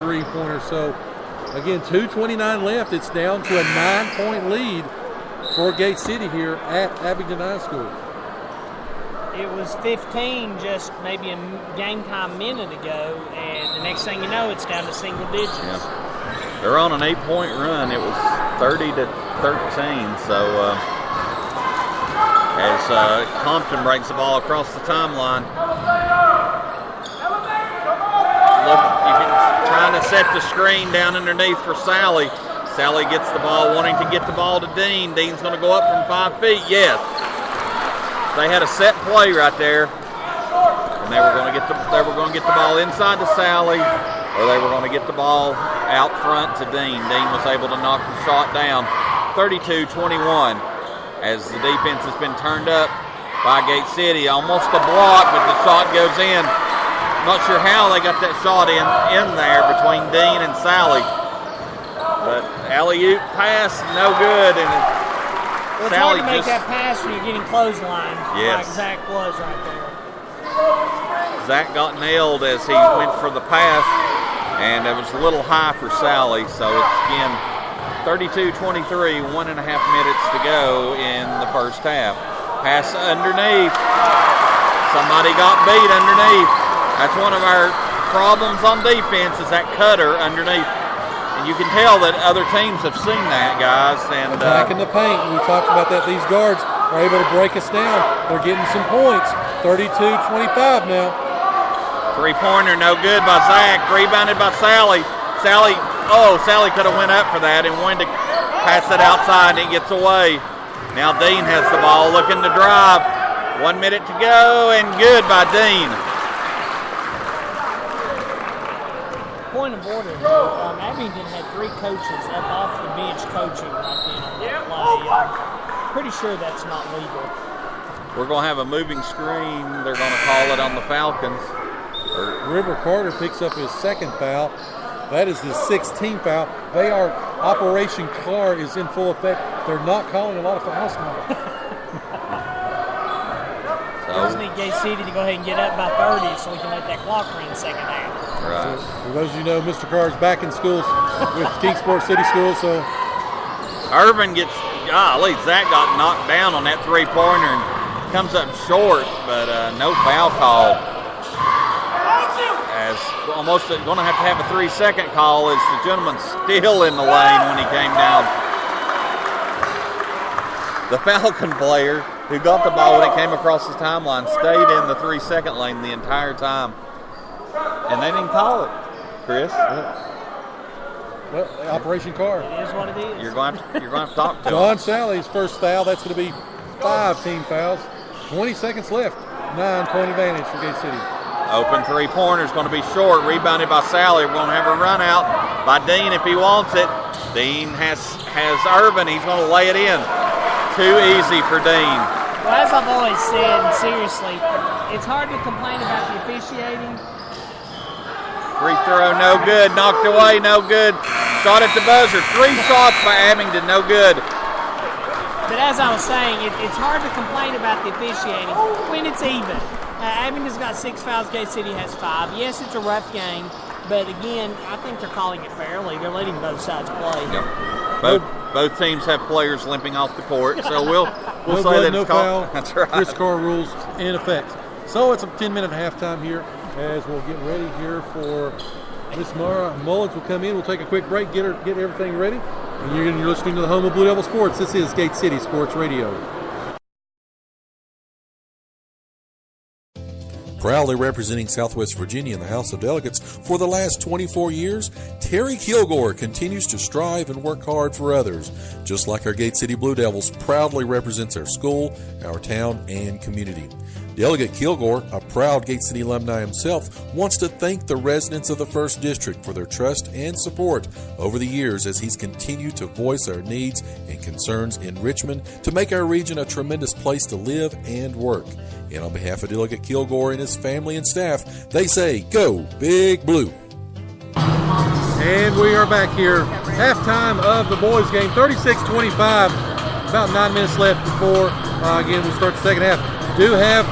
three-pointer. So, again, 2:29 left. It's down to a 9-point lead for Gate City here at Abingdon High School. It was 15 just maybe a game time minute ago, and the next thing you know, it's down to single digits. Yeah. They're on an 8-point run. It was 30-13. So as Compton breaks the ball across the timeline, look, trying to set the screen down underneath for Sally. Sally gets the ball, wanting to get the ball to Dean. Dean's going to go up from 5 feet. Yes. They had a set play right there, and they were going to get the ball inside to Sally, or they were going to get the ball out front to Dean. Dean was able to knock the shot down, 32-21, as the defense has been turned up by Gate City. Almost a block, but the shot goes in. Not sure how they got that shot in there between Dean and Sally, but alley-oop pass, no good, and well, it's hard to make that pass when you're getting clotheslined, yes, like Zach was right there. Zach got nailed as he went for the pass, and it was a little high for Sally. So it's, again, 32-23, 1.5 minutes to go in the first half. Pass underneath. Somebody got beat underneath. That's one of our problems on defense, is that cutter underneath. And you can tell that other teams have seen that, guys. And attacking the paint. We talked about that. These guards are able to break us down. They're getting some points. 32-25 now. Three-pointer, no good by Zach. Rebounded by Sally. Sally could have went up for that and wanted to pass it outside, and it gets away. Now Dean has the ball, looking to drive. 1 minute to go, and good by Dean. Point of order, Abingdon had 3 coaches up off the bench coaching right then on that play. Pretty sure that's not legal. We're going to have a moving screen. They're going to call it on the Falcons. River Carter picks up his second foul. That is his 16th foul. Operation Car is in full effect. They're not calling a lot of fouls now. Just need Gate City to go ahead and get up by 30 so we can let that clock ring the second half. Right. For those of you know, Mr. Carr is back in schools with Kingsport City Schools. So Irvin gets, golly, Zach got knocked down on that three-pointer and comes up short, but no foul call. As almost going to have a 3-second call, as the gentleman still in the lane when he came down. The Falcon player who got the ball when it came across the timeline stayed in the 3-second lane the entire time. And they didn't call it, Chris. Well, Operation Car. It is what it is. You're going to have to talk to John him. Sally's first foul. That's going to be 5 team fouls. 20 seconds left. 9-point advantage for Gate City. Open three-pointer is going to be short. Rebounded by Sally. We're going to have a run out by Dean if he wants it. Dean has Irvin. He's going to lay it in. Too easy for Dean. Well, as I've always said, and seriously, it's hard to complain about the officiating. Free throw, no good. Knocked away, no good. Shot at the buzzer. 3 shots by Abingdon, no good. But as I was saying, it's hard to complain about the officiating when it's even. Abingdon's got 6 fouls, Gate City has 5. Yes, it's a rough game, but again, I think they're calling it fairly. They're letting both sides play. Yep. Both teams have players limping off the court, so we'll no say blood, that no it's foul. called. That's right. Chris Carr rules in effect. So it's a 10-minute halftime here as we'll get ready here for Miss Mara Mullins will come in. We'll take a quick break, get everything ready. And you're listening to the home of Blue Devil Sports. This is Gate City Sports Radio. Proudly representing Southwest Virginia in the House of Delegates for the last 24 years, Terry Kilgore continues to strive and work hard for others. Just like our Gate City Blue Devils proudly represents our school, our town, and community. Delegate Kilgore, a proud Gate City alumni himself, wants to thank the residents of the 1st District for their trust and support over the years as he's continued to voice our needs and concerns in Richmond to make our region a tremendous place to live and work. And on behalf of Delegate Kilgore and his family and staff, they say, go Big Blue. And we are back here. Halftime of the boys game, 36-25. About 9 minutes left before, again, we start the second half. Do have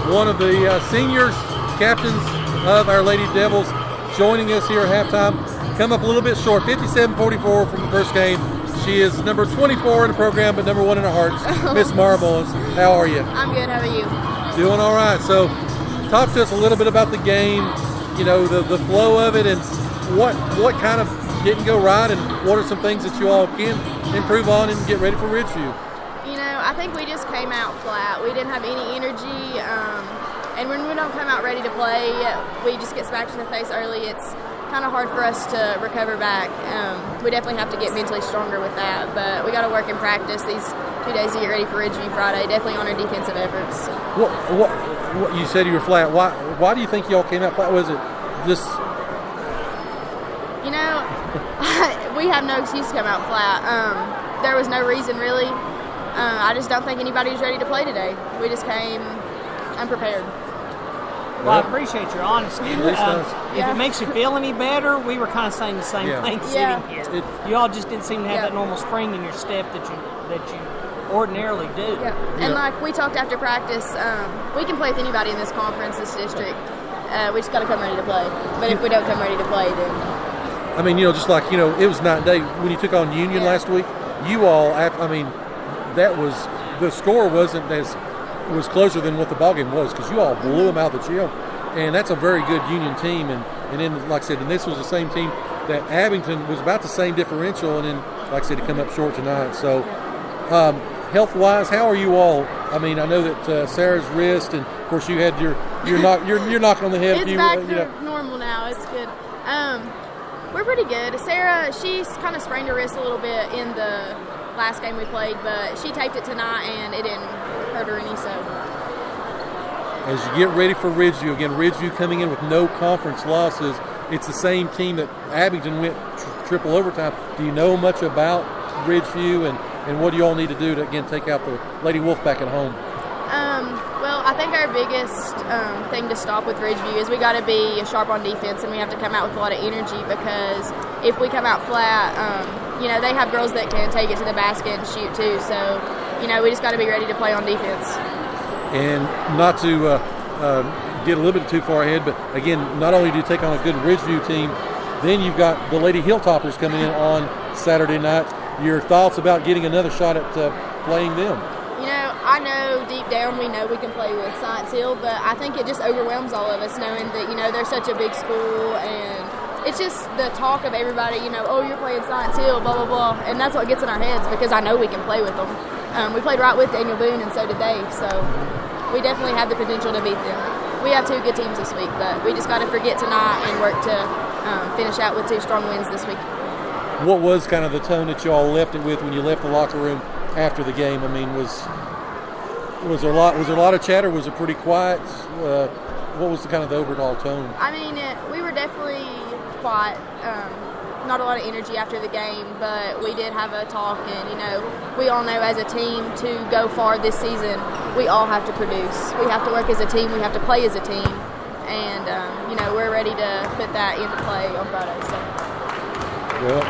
one of the seniors, captains of our Lady Devils, joining us here at halftime. Come up a little bit short, 57-44 from the first game. She is number 24 in the program, but number 1 in our hearts. Miss Mara Mullins, how are you? I'm good. How are you? Doing all right. So talk to us a little bit about the game, the flow of it, and what kind of didn't go right, and what are some things that you all can improve on and get ready for Ridgeview? I think we just came out flat. We didn't have any energy, and when we don't come out ready to play, we just get smacked in the face early. It's kind of hard for us to recover back. We definitely have to get mentally stronger with that, but we got to work in practice these 2 days to get ready for Ridgeview Friday, definitely on our defensive efforts. What you said you were flat. Why do you think y'all came out flat? Was it just... We have no excuse to come out flat. There was no reason, really. I just don't think anybody was ready to play today. We just came unprepared. Well, I appreciate your honesty. If it makes you feel any better, we were kind of saying the same thing sitting here. You all just didn't seem to have that normal spring in your step that you ordinarily do. Yeah. And like we talked after practice, we can play with anybody in this conference, this district. We just got to come ready to play. But if we don't come ready to play, then... I mean, just like, it was night and day. When you took on Union last week, you all, that was, the score wasn't was closer than what the ballgame was, because you all blew them out of the gym. And that's a very good Union team. And then, like I said, and this was the same team that Abingdon was about the same differential, and then, like I said, to come up short tonight. So, health-wise, how are you all? I mean, I know that Sarah's wrist, and of course you had your knocking on the head. It's back to normal now. It's good. We're pretty good. Sarah, she's kind of sprained her wrist a little bit in the last game we played, but she taped it tonight, and it didn't hurt her any. So, as you get ready for Ridgeview, again, Ridgeview coming in with no conference losses, it's the same team that Abingdon went triple overtime. Do you know much about Ridgeview, and what do you all need to do to, again, take out the Lady Wolfpack at home? Well, I think our biggest thing to stop with Ridgeview is we got to be sharp on defense, and we have to come out with a lot of energy, because if we come out flat, they have girls that can take it to the basket and shoot too. So, we just got to be ready to play on defense. And not to get a little bit too far ahead, but again, not only do you take on a good Ridgeview team, then you've got the Lady Hilltoppers coming in on Saturday night. Your thoughts about getting another shot at playing them? I know deep down we know we can play with Science Hill, but I think it just overwhelms all of us knowing that, they're such a big school, and it's just the talk of everybody, oh, you're playing Science Hill, blah, blah, blah, and that's what gets in our heads, because I know we can play with them. We played right with Daniel Boone, and so did they, so we definitely have the potential to beat them. We have 2 good teams this week, but we just got to forget tonight and work to finish out with 2 strong wins this week. What was kind of the tone that you all left it with when you left the locker room after the game? I mean, was there a lot of chatter? Was it pretty quiet? What was the kind of the overall tone? I mean, we were definitely quiet. Not a lot of energy after the game, but we did have a talk, and we all know as a team to go far this season, we all have to produce. We have to work as a team. We have to play as a team, and we're ready to put that into play on Friday. So. Well,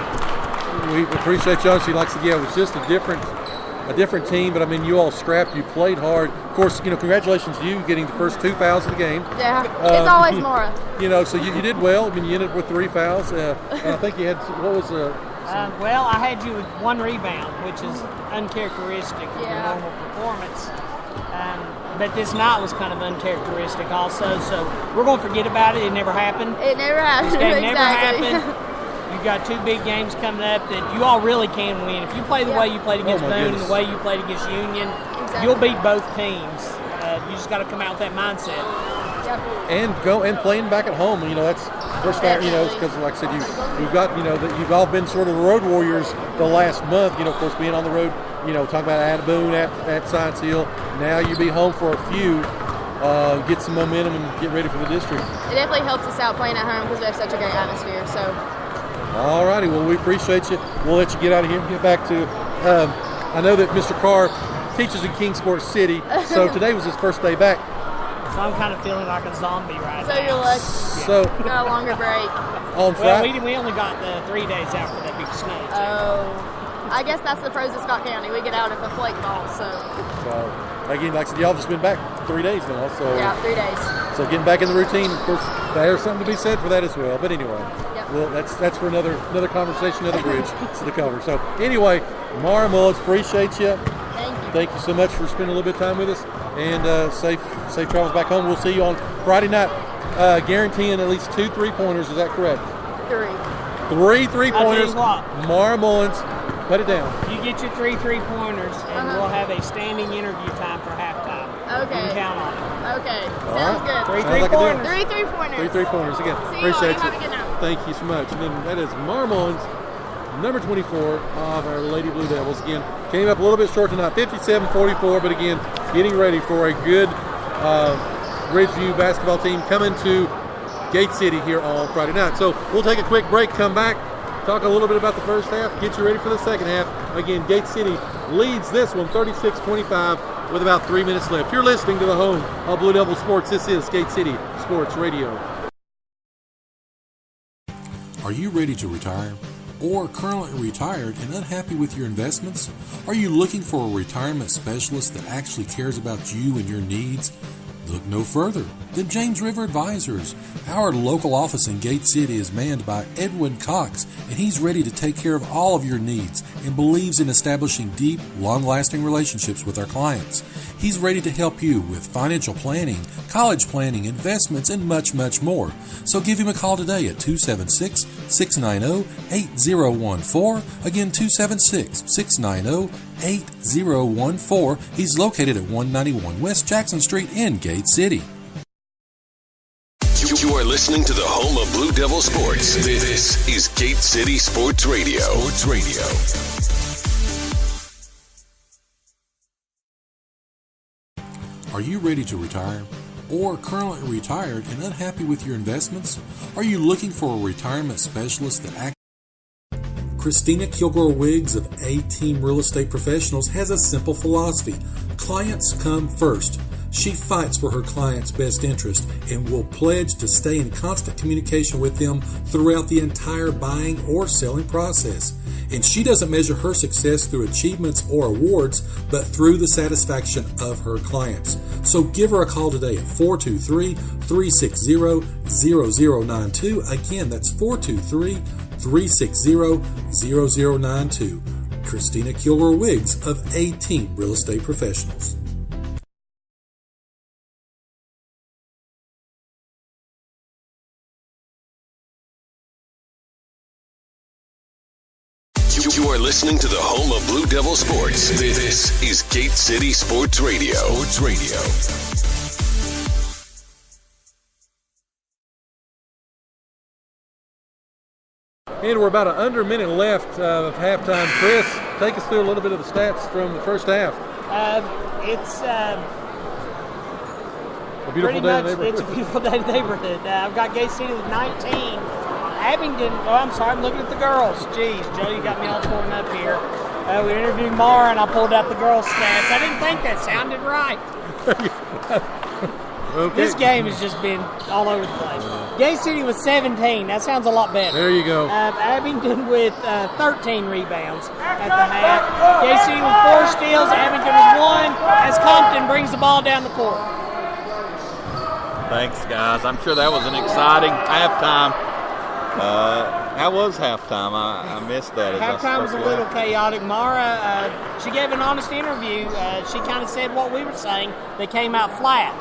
we appreciate you. Honestly, like I said, it was just a different team, but I mean, you all scrapped, you played hard. Of course, congratulations to you getting the first 2 fouls of the game. Yeah, it's always Mara. So you did well. I mean, you ended up with 3 fouls. And I think you had, what was well, I had you with 1 rebound, which is uncharacteristic of your normal performance. But this night was kind of uncharacteristic also, so we're going to forget about it. It never happened. It never happened. This game never happened. You've got 2 big games coming up that you all really can win. If you play the way you played against Boone and the way you played against Union, you'll beat both teams. You just got to come out with that mindset. And go and playing back at home. That's first time. Because like I said, you've got that you've all been sort of the road warriors the last month. Of course, being on the road. Talking about at Boone at Science Hill. Now you be home for a few. Get some momentum and get ready for the district. It definitely helps us out playing at home because we have such a great atmosphere. So. All righty. Well, we appreciate you. We'll let you get out of here and get back to. I know that Mr. Carr teaches in Kingsport City, so today was his first day back. So I'm kind of feeling like a zombie right now. So you're lucky. So got a longer break. On Friday. Well, we only got the 3 days out for that big snow. Oh, I guess that's the pros of Scott County. We get out if a flake falls. So again, like I said, y'all just been back 3 days now. So Yeah, 3 days. So getting back in the routine, of course, there's something to be said for that as well. But anyway, Yep. well, that's for another conversation, another bridge to cover. So anyway, Mara Mullins, appreciate you. Thank you. Thank you so much for spending a little bit of time with us, and safe travels back home. We'll see you on Friday night, guaranteeing at least 2 3-pointers. Is that correct? 3. 3 3-pointers. what. Mara Mullins, put it down. You get your 3 3-pointers, and we'll have a standing interview time for halftime. Okay. You can count on it. Okay. All Sounds right. good. 3 Sounds like a deal. 3-pointers. 3 3-pointers. 3 3-pointers again. See you Appreciate all. Have a good night. Thank you so much. And then that is Mara Mullins, number 24 of our Lady Blue Devils. Again, came up a little bit short tonight, 57-44, but again, getting ready for a good Ridgeview basketball team coming to Gate City here on Friday night. So we'll take a quick break, come back, talk a little bit about the first half, get you ready for the second half. Again, Gate City leads this one 36-25 with about 3 minutes left. You're listening to the home of Blue Devil Sports. This is Gate City Sports Radio. Are you ready to retire? Or currently retired and unhappy with your investments? Are you looking for a retirement specialist that actually cares about you and your needs? Look no further than James River Advisors. Our local office in Gate City is manned by Edwin Cox, and he's ready to take care of all of your needs and believes in establishing deep, long-lasting relationships with our clients. He's ready to help you with financial planning, college planning, investments, and much, much more. So give him a call today at 276-690-8014. Again, 276-690-8014. He's located at 191 West Jackson Street in Gate City. You are listening to the home of Blue Devil Sports. This is Gate City Sports Radio. Sports Radio. Are you ready to retire? Or currently retired and unhappy with your investments? Are you looking for a retirement specialist that acts? Christina Kilgore Wiggs of A-Team Real Estate Professionals has a simple philosophy. Clients come first. She fights for her clients' best interest and will pledge to stay in constant communication with them throughout the entire buying or selling process. And she doesn't measure her success through achievements or awards, but through the satisfaction of her clients. So give her a call today at 423-360-0092. Again, that's 423-360-0092. Christina Kilgore Wiggs of A-Team Real Estate Professionals. You are listening to the home of Blue Devil Sports. This is Gate City Sports Radio. Sports Radio. And we're about under a minute left of halftime. Chris, take us through a little bit of the stats from the first half. It's A beautiful pretty day in much, the neighborhood. it's a beautiful day in the neighborhood. I've got Gate City with 19. Abingdon, I'm sorry, I'm looking at the girls. Jeez, Joe, you got me all torn up here. We interviewed Mara, and I pulled out the girls' stats. I didn't think that sounded right. Okay. This game has just been all over the place. Gate City with 17. That sounds a lot better. There you go. Abingdon with 13 rebounds at the half. Gate City with 4 steals. Abingdon with 1 as Compton brings the ball down the court. Thanks, guys. I'm sure that was an exciting halftime. How was halftime? I missed that. Halftime was a little chaotic. Mara, she gave an honest interview. She kind of said what we were saying. They came out flat.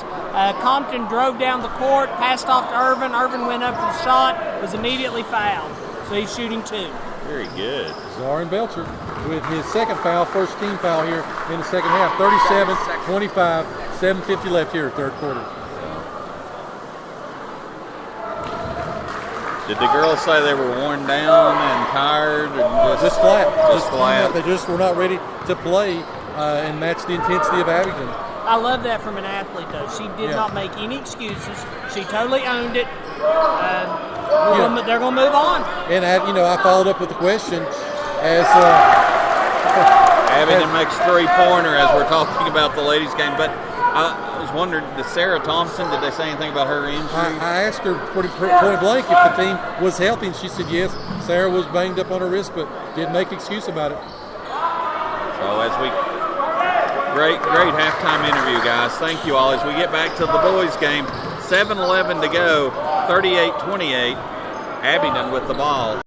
Compton drove down the court, passed off to Irvin. Irvin went up for the shot, was immediately fouled. So he's shooting 2. Very good. Zarin Belcher with his second foul, first team foul here in the second half. 37-25, 7:50 left here, third quarter. Did the girls say they were worn down and tired and Just flat. Just flat. They just were not ready to play and match the intensity of Abingdon. I love that from an athlete, though. She did not make any excuses. She totally owned it. They're going to move on. And I followed up with the question as Abingdon makes 3-pointer as we're talking about the ladies' game. But I was wondering, did Sarah Thompson, did they say anything about her injury? I asked her point blank if the team was healthy, and she said yes. Sarah was banged up on her wrist, but didn't make an excuse about it. So as we Great halftime interview, guys. Thank you all. As we get back to the boys' game, 7:11 to go, 38-28. Abingdon with the ball.